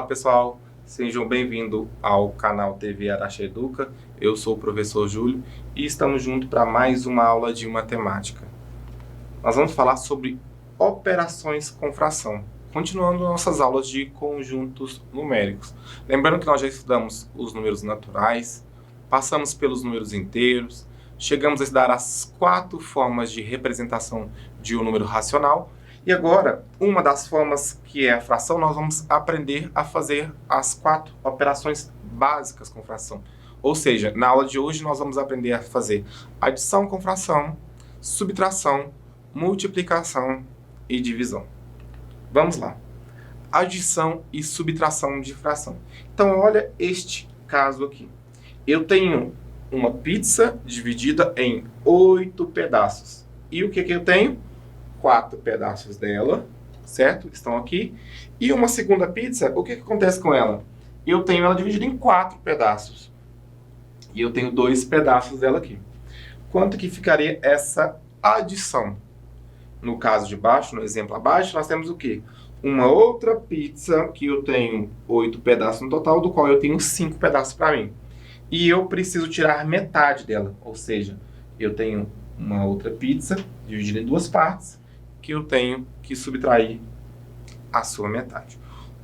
pessoal, sejam bem-vindos ao canal TV Araxá Educa. Eu sou o professor Júlio e estamos juntos para mais uma aula de matemática. Nós vamos falar sobre operações com fração, continuando nossas aulas de conjuntos numéricos. Lembrando que nós já estudamos os números naturais, passamos pelos números inteiros, chegamos a estudar as 4 formas de representação de um número racional. E agora, uma das formas que é a fração, nós vamos aprender a fazer as 4 operações básicas com fração. Ou seja, na aula de hoje nós vamos aprender a fazer adição com fração, subtração, multiplicação e divisão. Vamos lá. Adição e subtração de fração. Então, olha este caso aqui. Eu tenho uma pizza dividida em 8 pedaços. E o que eu tenho? 4 pedaços dela, certo? Estão aqui. E uma segunda pizza, o que acontece com ela? Eu tenho ela dividida em 4 pedaços. E eu tenho 2 pedaços dela aqui. Quanto que ficaria essa adição? No caso de baixo, no exemplo abaixo, nós temos o quê? Uma outra pizza que eu tenho 8 pedaços no total, do qual eu tenho 5 pedaços para mim. E eu preciso tirar metade dela. Ou seja, eu tenho uma outra pizza dividida em 2 partes, que eu tenho que subtrair a sua metade.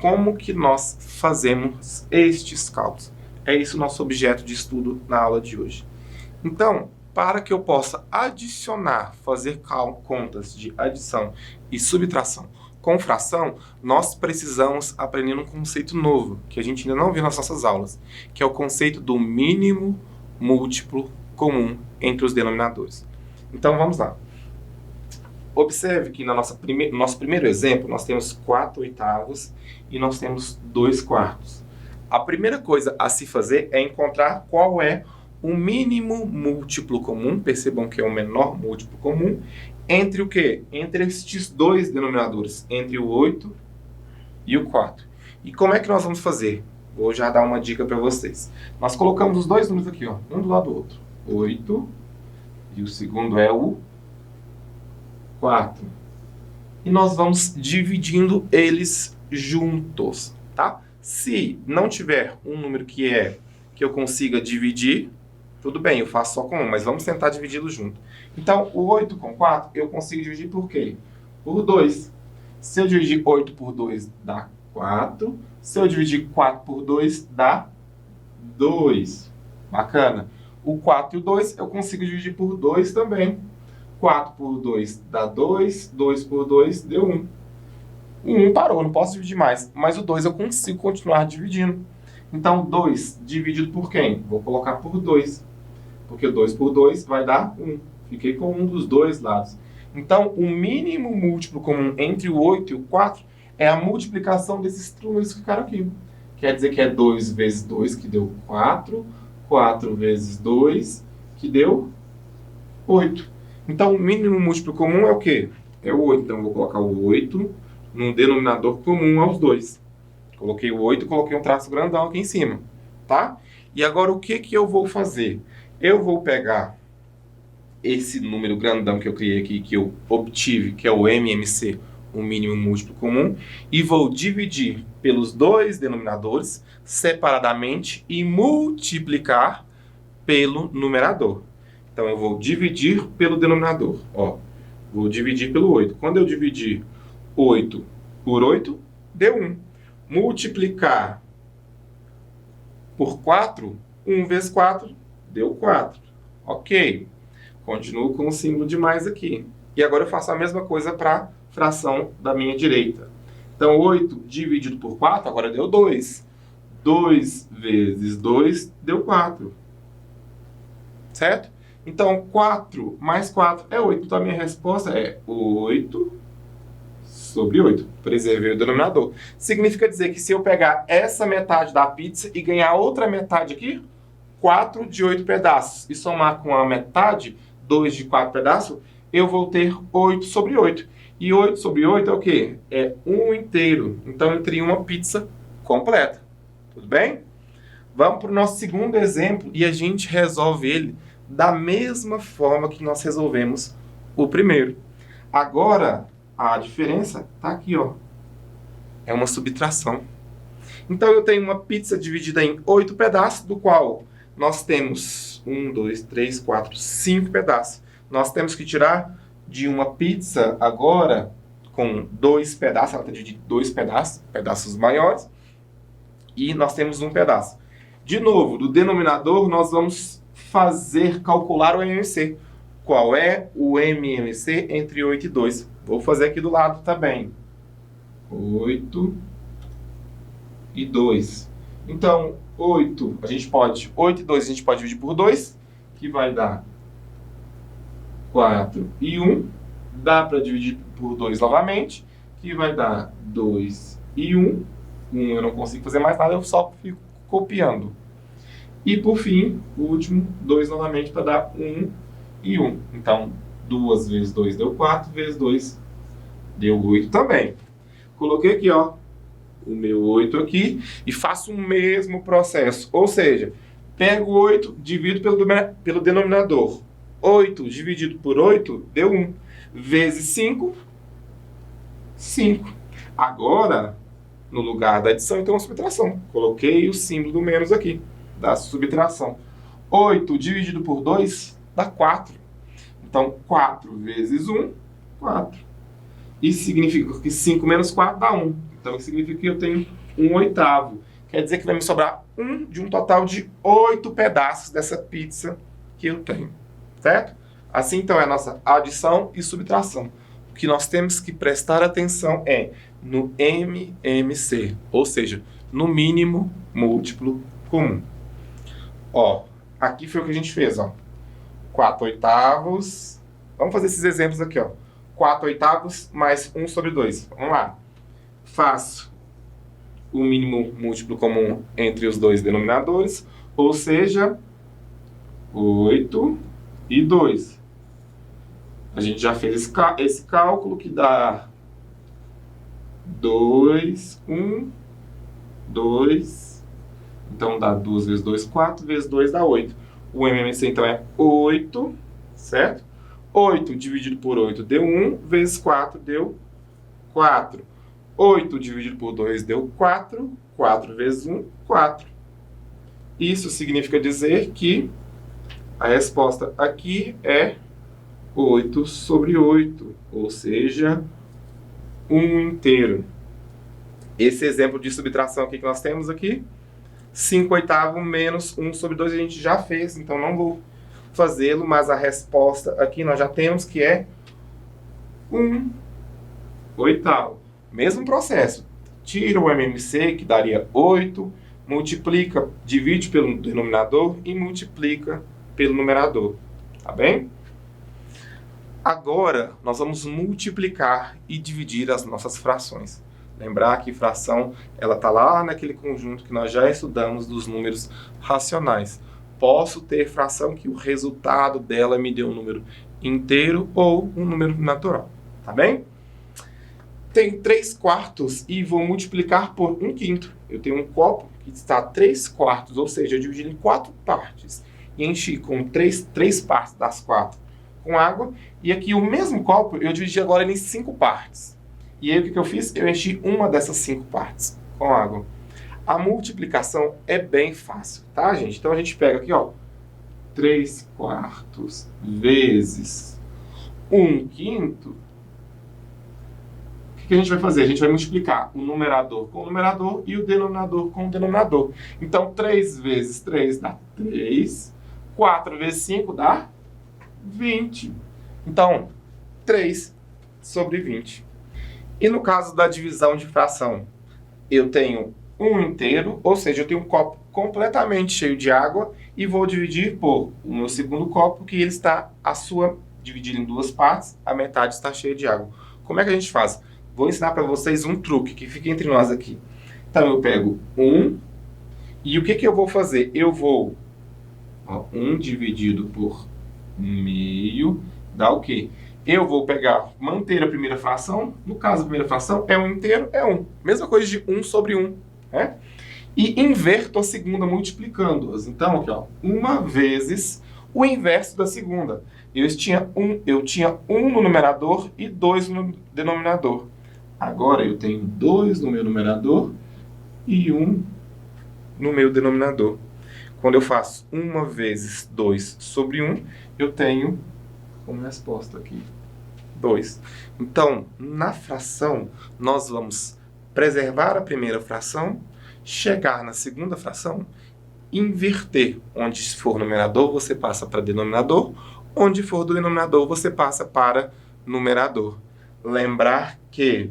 Como que nós fazemos estes cálculos? É isso o nosso objeto de estudo na aula de hoje. Então, para que eu possa adicionar, fazer contas de adição e subtração com fração, nós precisamos aprender um conceito novo, que a gente ainda não viu nas nossas aulas, que é o conceito do mínimo múltiplo comum entre os denominadores. Então, vamos lá. Observe que no nosso primeiro exemplo, nós temos 4 oitavos e nós temos 2 quartos. A primeira coisa a se fazer é encontrar qual é o mínimo múltiplo comum, percebam que é o menor múltiplo comum, entre o quê? Entre estes 2 denominadores, entre o 8 e o 4. E como é que nós vamos fazer? Vou já dar uma dica para vocês. Nós colocamos os 2 números aqui, ó, um do lado do outro. 8 e o segundo é o 4. E nós vamos dividindo eles juntos, tá? Se não tiver um número que eu consiga dividir, tudo bem, eu faço só com um, mas vamos tentar dividi-lo junto. Então, o 8 com 4, eu consigo dividir por quê? Por 2. Se eu dividir 8 por 2, dá 4. Se eu dividir 4 por 2, dá 2. Bacana. O 4 e o 2, eu consigo dividir por 2 também. 4 por 2 dá 2, 2 por 2 deu 1. O 1 parou, não posso dividir mais, mas o 2 eu consigo continuar dividindo. Então, 2 dividido por quem? Vou colocar por 2, porque 2 por 2 vai dar 1. Fiquei com um dos 2 lados. Então, o mínimo múltiplo comum entre o 8 e o 4 é a multiplicação desses números que ficaram aqui. Quer dizer que é 2 vezes 2, que deu 4, 4 vezes 2, que deu 8. Então, o mínimo múltiplo comum é o quê? É o 8. Então, eu vou colocar o 8 num denominador comum aos 2. Coloquei o 8 e coloquei um traço grandão aqui em cima, tá? E agora, o que eu vou fazer? Eu vou pegar esse número grandão que eu criei aqui, que eu obtive, que é o MMC, o mínimo múltiplo comum, e vou dividir pelos 2 denominadores separadamente e multiplicar pelo numerador. Então, eu vou dividir pelo denominador. Ó, vou dividir pelo 8. Quando eu dividir 8 por 8, deu 1. Multiplicar por 4, 1 vezes 4, deu 4. Ok. Continuo com o símbolo de mais aqui. E agora eu faço a mesma coisa para a fração da minha direita. Então, 8 dividido por 4, agora deu 2. 2 vezes 2 deu 4. Certo? Então, 4 mais 4 é 8. Então, a minha resposta é 8 sobre 8. Preservei o denominador. Significa dizer que se eu pegar essa metade da pizza e ganhar outra metade aqui, 4 de 8 pedaços, e somar com a metade, 2 de 4 pedaços, eu vou ter 8 sobre 8. E 8 sobre 8 é o quê? É 1 inteiro. Então, eu teria uma pizza completa. Tudo bem? Vamos para o nosso segundo exemplo e a gente resolve ele da mesma forma que nós resolvemos o primeiro. Agora, a diferença está aqui, ó. É uma subtração. Então, eu tenho uma pizza dividida em 8 pedaços, do qual nós temos 1, 2, 3, 4, 5 pedaços. Nós temos que tirar de uma pizza agora com 2 pedaços, ela está dividida em 2 pedaços, pedaços maiores, e nós temos um pedaço. De novo, do denominador, nós vamos calcular o MMC. Qual é o MMC entre 8 e 2? Vou fazer aqui do lado também. 8 e 2. Então, 8 e 2 a gente pode dividir por 2, que vai dar 4 e 1. Dá para dividir por 2 novamente, que vai dar 2 e 1. 1 eu não consigo fazer mais nada, eu só fico copiando. E por fim, o último, 2 novamente, para dar 1 e 1. Então, 2 vezes 2 deu 4, vezes 2 deu 8 também. Coloquei aqui, ó, o meu 8 aqui e faço o mesmo processo. Ou seja, pego 8, divido pelo denominador. 8 dividido por 8 deu 1. Vezes 5, 5. Agora, no lugar da adição, eu tenho uma subtração. Coloquei o símbolo do menos aqui, da subtração. 8 dividido por 2 dá 4. Então, 4 vezes 1, 4. Isso significa que 5 menos 4 dá 1. Então, isso significa que eu tenho 1/8. Quer dizer que vai me sobrar 1 de um total de 8 pedaços dessa pizza que eu tenho. Certo? Assim, então, é a nossa adição e subtração. O que nós temos que prestar atenção é no MMC, ou seja, no mínimo múltiplo comum. Ó, aqui foi o que a gente fez, ó. 4/8. Vamos fazer esses exemplos aqui, ó. 4/8 mais 1/2. Vamos lá. Faço o mínimo múltiplo comum entre os dois denominadores, ou seja, 8 e 2. A gente já fez esse cálculo que dá 2, 1, 2. Então dá 2 vezes 2, 4, vezes 2 dá 8. O MMC então é 8, certo? 8 dividido por 8 deu 1, vezes 4 deu 4. 8 dividido por 2 deu 4, 4 vezes 1, 4. Isso significa dizer que a resposta aqui é 8/8, ou seja, 1 inteiro. Esse exemplo de subtração aqui que nós temos aqui, 5/8 menos 1/2 a gente já fez, então não vou fazê-lo, mas a resposta aqui nós já temos que é 1/8. Mesmo processo, tira o MMC, que daria 8, multiplica, divide pelo denominador e multiplica pelo numerador, tá bem? Agora, nós vamos multiplicar e dividir as nossas frações. Lembrar que fração, ela está lá naquele conjunto que nós já estudamos dos números racionais. Posso ter fração que o resultado dela me dê um número inteiro ou um número natural, tá bem? Tenho 3/4 e vou multiplicar por 1/5. Eu tenho um copo que está 3/4, ou seja, eu dividi em 4 partes. E enchi com 3 partes das 4 com água. E aqui o mesmo copo eu dividi agora em 5 partes. E aí o que eu fiz? Eu enchi uma dessas 5 partes com água. A multiplicação é bem fácil, tá, gente? Então a gente pega aqui, ó, 3/4 vezes 1/5. O que a gente vai fazer? A gente vai multiplicar o numerador com o numerador e o denominador com o denominador. Então, 3 vezes 3 dá 3. 4 vezes 5 dá 20. Então, 3/20. E no caso da divisão de fração, eu tenho 1 inteiro, ou seja, eu tenho um copo completamente cheio de água e vou dividir por o meu segundo copo, que ele está dividido em 2 partes, a metade está cheia de água. Como é que a gente faz? Vou ensinar para vocês um truque que fica entre nós aqui. Então, eu pego 1 e o que eu vou fazer? Eu vou... 1 dividido por 1/2 dá o quê? Eu vou manter a primeira fração. No caso, a primeira fração é 1 inteiro, é 1. Mesma coisa de 1/1, né? E inverto a segunda multiplicando-as. Então, aqui, ó, 1 vezes o inverso da segunda. Eu tinha 1 no numerador e 2 no denominador. Agora eu tenho 2 no meu numerador e 1 no meu denominador. Quando eu faço 1 vezes 2 sobre 1, eu tenho como resposta aqui 2. Então, na fração, nós vamos preservar a primeira fração, chegar na segunda fração, inverter. Onde for numerador, você passa para denominador. Onde for do denominador, você passa para numerador. Lembrar que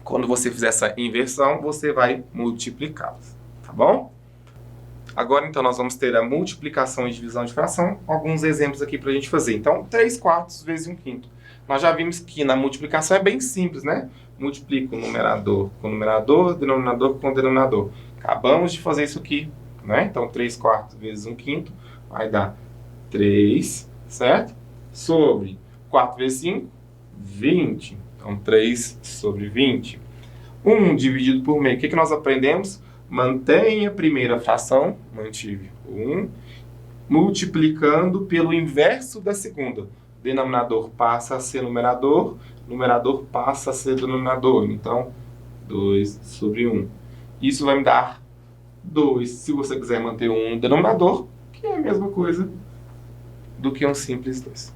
quando você fizer essa inversão, você vai multiplicá-las, tá bom? Agora, então, nós vamos ter a multiplicação e divisão de fração. Alguns exemplos aqui para a gente fazer. Então, 3/4 vezes 1/5. Nós já vimos que na multiplicação é bem simples, né? Multiplica o numerador com o numerador, denominador com o denominador. Acabamos de fazer isso aqui, né? Então, 3/4 vezes 1/5 vai dar 3, certo? Sobre 4 vezes 5, 20. Então, 3 sobre 20. 1 dividido por meio. O que nós aprendemos? Mantenha a primeira fração, mantive 1, multiplicando pelo inverso da segunda. Denominador passa a ser numerador, numerador passa a ser denominador. Então, 2 sobre 1. Isso vai me dar 2, se você quiser manter um denominador, que é a mesma coisa do que um simples 2.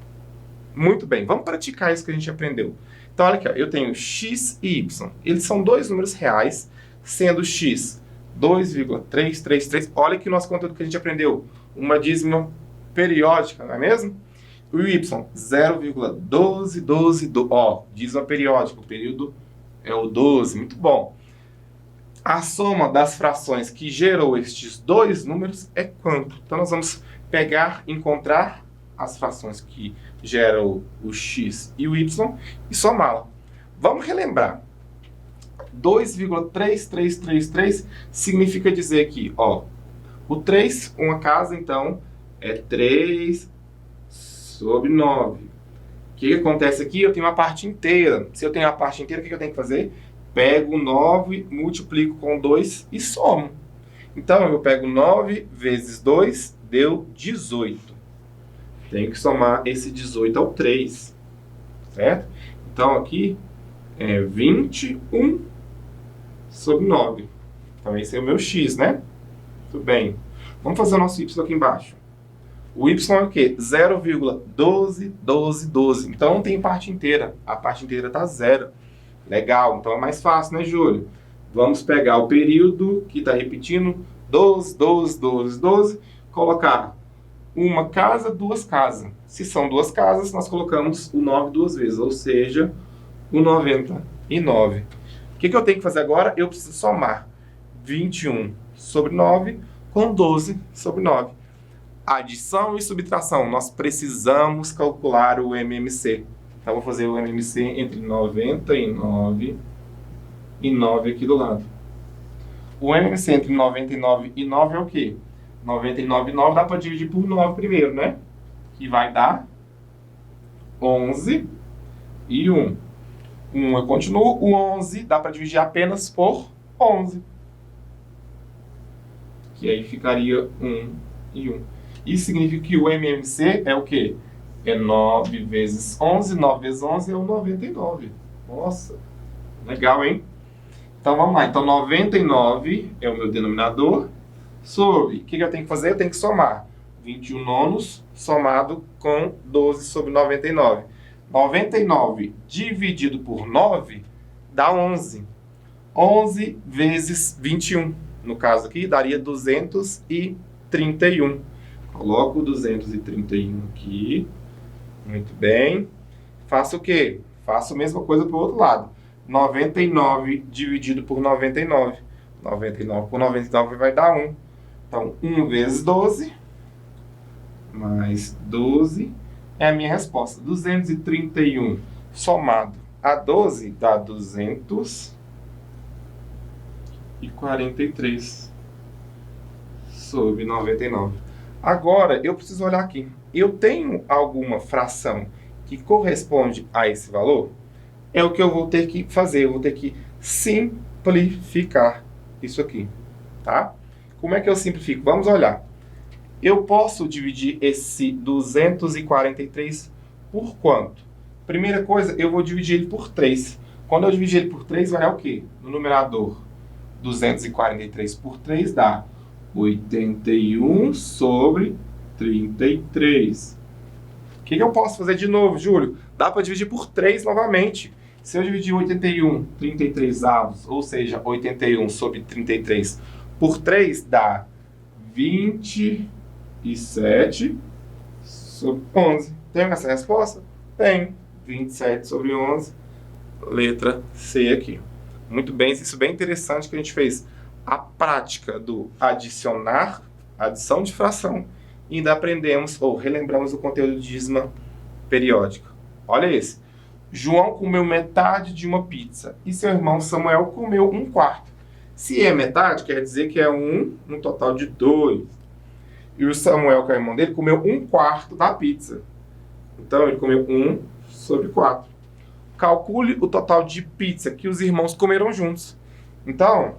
Muito bem, vamos praticar isso que a gente aprendeu. Então, olha aqui, ó, eu tenho x e y. Eles são dois números reais, sendo x 2,333. Olha aqui o nosso conteúdo que a gente aprendeu. Uma dízima periódica, não é mesmo? O y, 0,1212. Ó, dízima periódica. O período é o 12. Muito bom. A soma das frações que gerou estes dois números é quanto? Então, nós vamos pegar, encontrar as frações que geram o x e o y e somá-la. Vamos relembrar. 2,3333 significa dizer aqui, ó, o 3, uma casa, então, é 3 sobre 9. O que acontece aqui? Eu tenho uma parte inteira. Se eu tenho a parte inteira, o que eu tenho que fazer? Pego 9, multiplico com 2 e somo. Então, eu pego 9 vezes 2, deu 18. Tenho que somar esse 18 ao 3, certo? Então, aqui é 21 sobre 9. Então, esse é o meu x, né? Muito bem. Vamos fazer o nosso y aqui embaixo. O y é o quê? 0,121212. Então, não tem parte inteira. A parte inteira está 0. Legal. Então, é mais fácil, né, Júlio? Vamos pegar o período que está repetindo. 12, 12, 12, 12. Colocar uma casa, duas casas. Se são duas casas, nós colocamos o 9 duas vezes. Ou seja, o 99. O que eu tenho que fazer agora? Eu preciso somar 21 sobre 9 com 12 sobre 9. Adição e subtração. Nós precisamos calcular o MMC. Então, vou fazer o MMC entre 99 e 9 aqui do lado. O MMC entre 99 e 9 é o quê? 99 e 9 dá para dividir por 9 primeiro, né? Que vai dar 11 e 1. 1 eu continuo. O 11 dá para dividir apenas por 11. Que aí ficaria 1 e 1. Isso significa que o MMC é o quê? É 9 vezes 11. 9 vezes 11 é o 99. Nossa, legal, hein? Então, vamos lá. Então, 99 é o meu denominador. Sobre, o que eu tenho que fazer? Eu tenho que somar 21 nonos somado com 12 sobre 99. 99 dividido por 9 dá 11. 11 vezes 21. No caso aqui, daria 231. Coloco 231 aqui. Muito bem. Faço o quê? Faço a mesma coisa para o outro lado. 99 dividido por 99. 99 por 99 vai dar 1. Então, 1 vezes 12, mais 12, é a minha resposta. 231 somado a 12 dá 243 sobre 99. Agora, eu preciso olhar aqui. Eu tenho alguma fração que corresponde a esse valor? É o que eu vou ter que fazer. Eu vou ter que simplificar isso aqui, tá? Como é que eu simplifico? Vamos olhar. Eu posso dividir esse 243 por quanto? Primeira coisa, eu vou dividir ele por 3. Quando eu dividir ele por 3, vai dar o quê? No numerador, 243 por 3 dá 81 sobre 33. O que eu posso fazer de novo, Júlio? Dá para dividir por 3 novamente. Se eu dividir 81, 33 avos, ou seja, 81 sobre 33 por 3, dá 27 sobre 11. Tem essa resposta? Tem. 27 sobre 11, letra C aqui. Muito bem, isso é bem interessante que a gente fez a prática do adicionar, adição de fração, e ainda aprendemos ou relembramos o conteúdo de dízima periódica. Olha esse. João comeu metade de uma pizza e seu irmão Samuel comeu um quarto. Se é metade, quer dizer que é no total de 2. E o Samuel, que é o irmão dele, comeu um quarto da pizza. Então, ele comeu 1 sobre 4. Calcule o total de pizza que os irmãos comeram juntos. Então,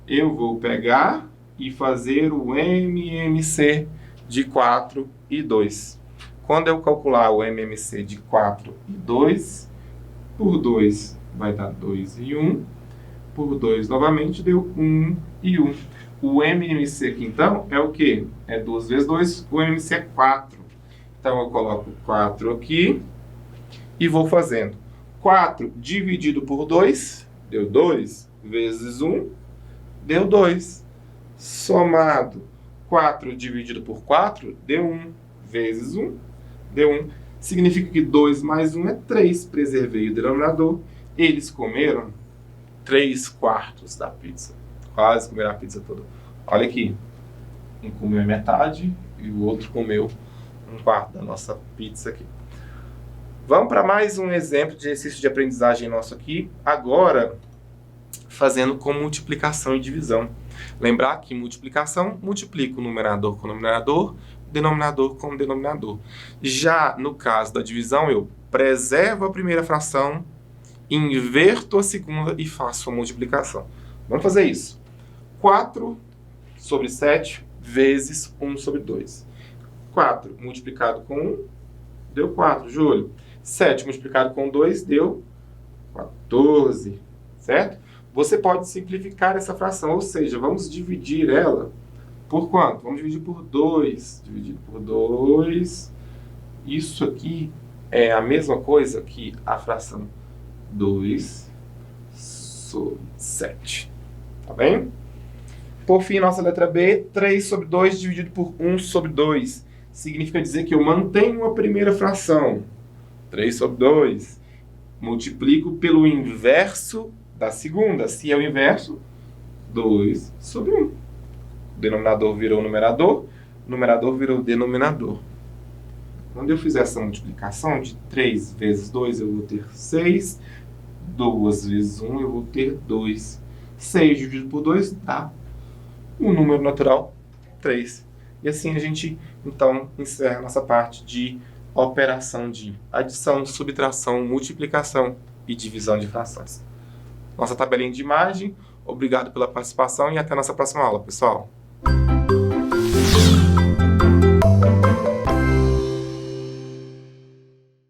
eu vou pegar e fazer o MMC de 4 e 2. Quando eu calcular o MMC de 4 e 2, por 2 vai dar 2 e 1. Por 2 novamente deu 1 e 1. O MMC aqui, então, é o quê? É 2 vezes 2, o MMC é 4. Então, eu coloco 4 aqui e vou fazendo. 4 dividido por 2, deu 2, vezes 1, deu 2. Somado, 4 dividido por 4, deu 1, vezes 1, deu 1. Significa que 2 mais 1 é 3, preservei o denominador. Eles comeram 3 quartos da pizza. Quase comeram a pizza toda. Olha aqui, um comeu a metade e o outro comeu um quarto da nossa pizza aqui. Vamos para mais um exemplo de exercício de aprendizagem nosso aqui, agora fazendo com multiplicação e divisão. Lembrar que multiplicação multiplica o numerador com o numerador, denominador com o denominador. Já no caso da divisão, eu preservo a primeira fração, inverto a segunda e faço a multiplicação. Vamos fazer isso. 4 sobre 7 vezes 1 sobre 2. 4 multiplicado com 1 deu 4, Júlio. 7 multiplicado com 2 deu 14, certo? Você pode simplificar essa fração, ou seja, vamos dividir ela por quanto? Vamos dividir por 2. Dividido por 2. Isso aqui é a mesma coisa que a fração 2 sobre 7. Tá bem? Por fim, nossa letra B, 3 sobre 2 dividido por 1 sobre 2. Significa dizer que eu mantenho a primeira fração, 3 sobre 2, multiplico pelo inverso da segunda. Se é o inverso, 2 sobre 1. O denominador virou numerador, o numerador virou denominador. Quando eu fizer essa multiplicação de 3 vezes 2, eu vou ter 6. 2 vezes 1, eu vou ter 2. 6 dividido por 2 dá um número natural, 3. E assim a gente, então, encerra a nossa parte de operação de adição, subtração, multiplicação e divisão de frações. Nossa tabelinha de imagem. Obrigado pela participação e até a nossa próxima aula, pessoal.